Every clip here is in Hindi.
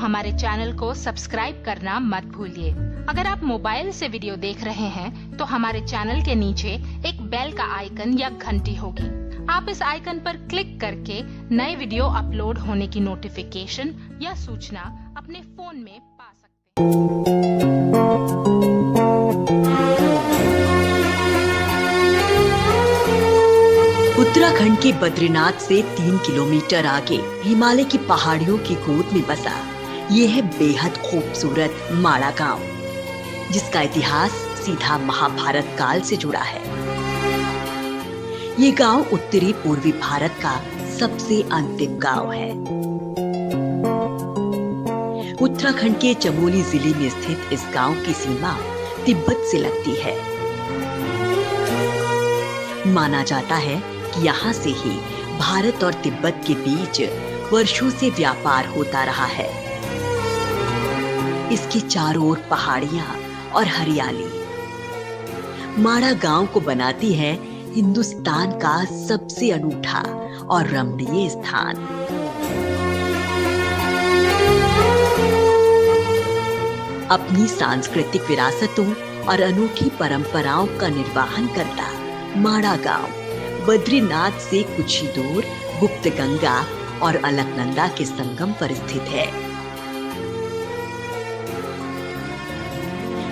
हमारे चैनल को सब्सक्राइब करना मत भूलिए। अगर आप मोबाइल से वीडियो देख रहे हैं तो हमारे चैनल के नीचे एक बेल का आइकन या घंटी होगी। आप इस आइकन पर क्लिक करके नए वीडियो अपलोड होने की नोटिफिकेशन या सूचना अपने फोन में पा सकते हैं। उत्तराखंड के बद्रीनाथ से 3 किलोमीटर आगे हिमालय की पहाड़ियों की गोद में बसा ये है बेहद खूबसूरत माड़ा गांव, जिसका इतिहास सीधा महाभारत काल से जुड़ा है। ये गांव उत्तरी पूर्वी भारत का सबसे अंतिम गांव है। उत्तराखंड के चमोली जिले में स्थित इस गांव की सीमा तिब्बत से लगती है। माना जाता है कि यहाँ से ही भारत और तिब्बत के बीच वर्षों से व्यापार होता रहा है। इसके चारों ओर पहाड़ियां और हरियाली माड़ा गांव को बनाती है हिंदुस्तान का सबसे अनूठा और रमणीय स्थान। अपनी सांस्कृतिक विरासतों और अनूठी परंपराओं का निर्वहन करता माड़ा गांव बद्रीनाथ से कुछ ही दूर गुप्त गंगा और अलकनंदा के संगम पर स्थित है।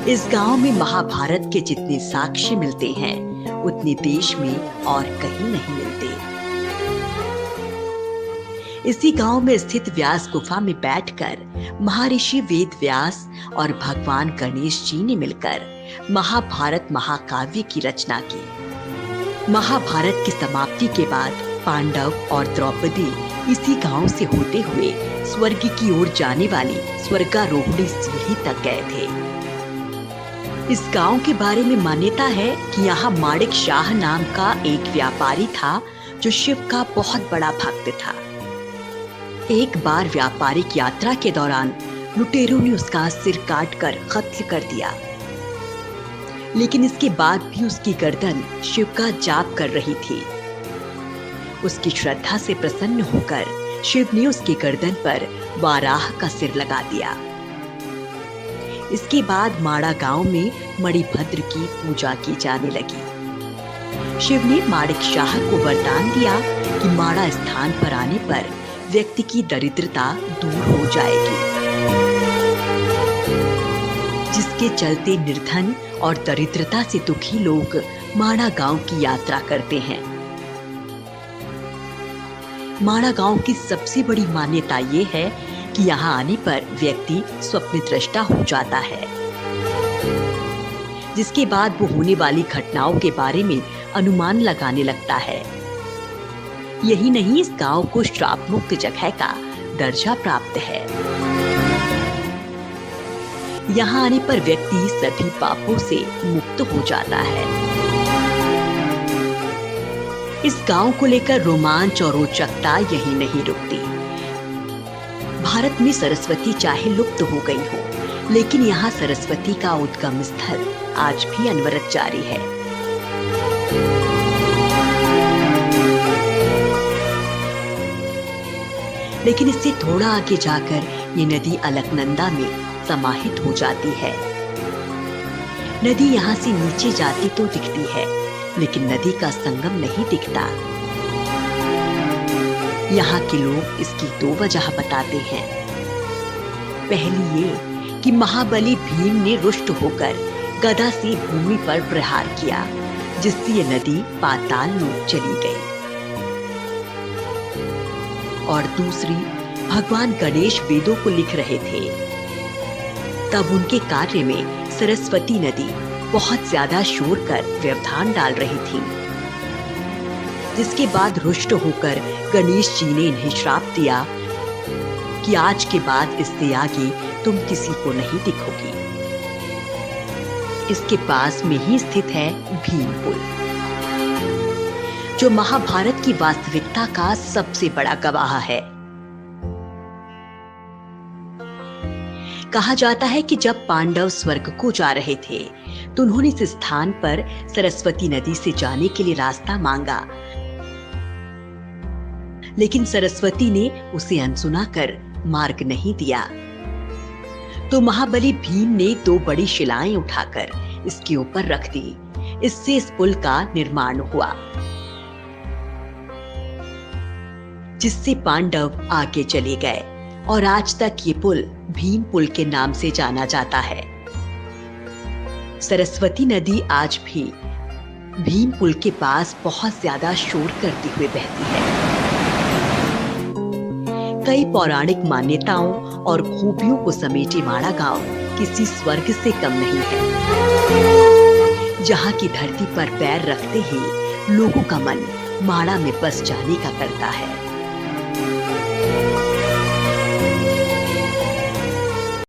इस गांव में महाभारत के जितने साक्ष्य मिलते हैं उतने देश में और कहीं नहीं मिलते। इसी गांव में स्थित व्यास गुफा में बैठकर महर्षि वेद व्यास और भगवान गणेश जी ने मिलकर महाभारत महाकाव्य की रचना की। महाभारत की समाप्ति के बाद पांडव और द्रौपदी इसी गांव से होते हुए स्वर्ग की ओर जाने वाली स्वर्गारोहणी सीढ़ी तक गए थे। इस गांव के बारे में मान्यता है कि यहाँ माणिक शाह नाम का एक व्यापारी था जो शिव का बहुत बड़ा भक्त था। एक बार व्यापारिक यात्रा के दौरान लुटेरों ने उसका सिर काटकर कत्ल कर दिया, लेकिन इसके बाद भी उसकी गर्दन शिव का जाप कर रही थी। उसकी श्रद्धा से प्रसन्न होकर शिव ने उसकी गर्दन पर वाराह का सिर लगा दिया। इसके बाद माड़ा गांव में मणिभद्र की पूजा की जाने लगी। शिव ने माणिक शाह को वरदान दिया कि माड़ा स्थान पर आने पर व्यक्ति की दरिद्रता दूर हो जाएगी, जिसके चलते निर्धन और दरिद्रता से दुखी लोग माड़ा गांव की यात्रा करते हैं। माड़ा गांव की सबसे बड़ी मान्यता ये है कि यहाँ आने पर व्यक्ति स्वप्नदृष्टा हो जाता है, जिसके बाद वो होने वाली घटनाओं के बारे में अनुमान लगाने लगता है। यही नहीं, इस गांव को श्राप मुक्त जगह का दर्जा प्राप्त है। यहाँ आने पर व्यक्ति सभी पापों से मुक्त हो जाता है। इस गांव को लेकर रोमांच और रोचकता यही नहीं रुकती। भारत में सरस्वती चाहे लुप्त हो गई हो, लेकिन यहाँ सरस्वती का उद्गम स्थल आज भी अनवरत जारी है। लेकिन इससे थोड़ा आगे जाकर ये नदी अलकनंदा में समाहित हो जाती है। नदी यहाँ से नीचे जाती तो दिखती है, लेकिन नदी का संगम नहीं दिखता। यहाँ के लोग इसकी 2 वजह बताते हैं। पहली ये कि महाबली भीम ने रुष्ट होकर गदा से भूमि पर प्रहार किया, जिससे ये नदी पाताल में चली गई। और दूसरी, भगवान गणेश वेदों को लिख रहे थे, तब उनके कार्य में सरस्वती नदी बहुत ज्यादा शोर कर व्यवधान डाल रही थी, जिसके बाद रुष्ट होकर गणेश जी ने इन्हें श्राप दिया कि आज के बाद इससे आगे तुम किसी को नहीं दिखोगी। इसके पास में ही स्थित है भीम पुल, जो महाभारत की वास्तविकता का सबसे बड़ा गवाह है। कहा जाता है कि जब पांडव स्वर्ग को जा रहे थे तो उन्होंने इस स्थान पर सरस्वती नदी से जाने के लिए रास्ता मांगा, लेकिन सरस्वती ने उसे अनसुना कर मार्ग नहीं दिया। तो महाबली भीम ने 2 बड़ी शिलाएं उठाकर इसके ऊपर रख दी। इससे इस पुल का निर्माण हुआ, जिससे पांडव आगे चले गए और आज तक ये पुल भीम पुल के नाम से जाना जाता है। सरस्वती नदी आज भी भीम पुल के पास बहुत ज्यादा शोर करते हुए बहती है। कई पौराणिक मान्यताओं और खूबियों को समेटे माड़ा गांव किसी स्वर्ग से कम नहीं है, जहां की धरती पर पैर रखते ही लोगों का मन माड़ा में बस जाने का करता है।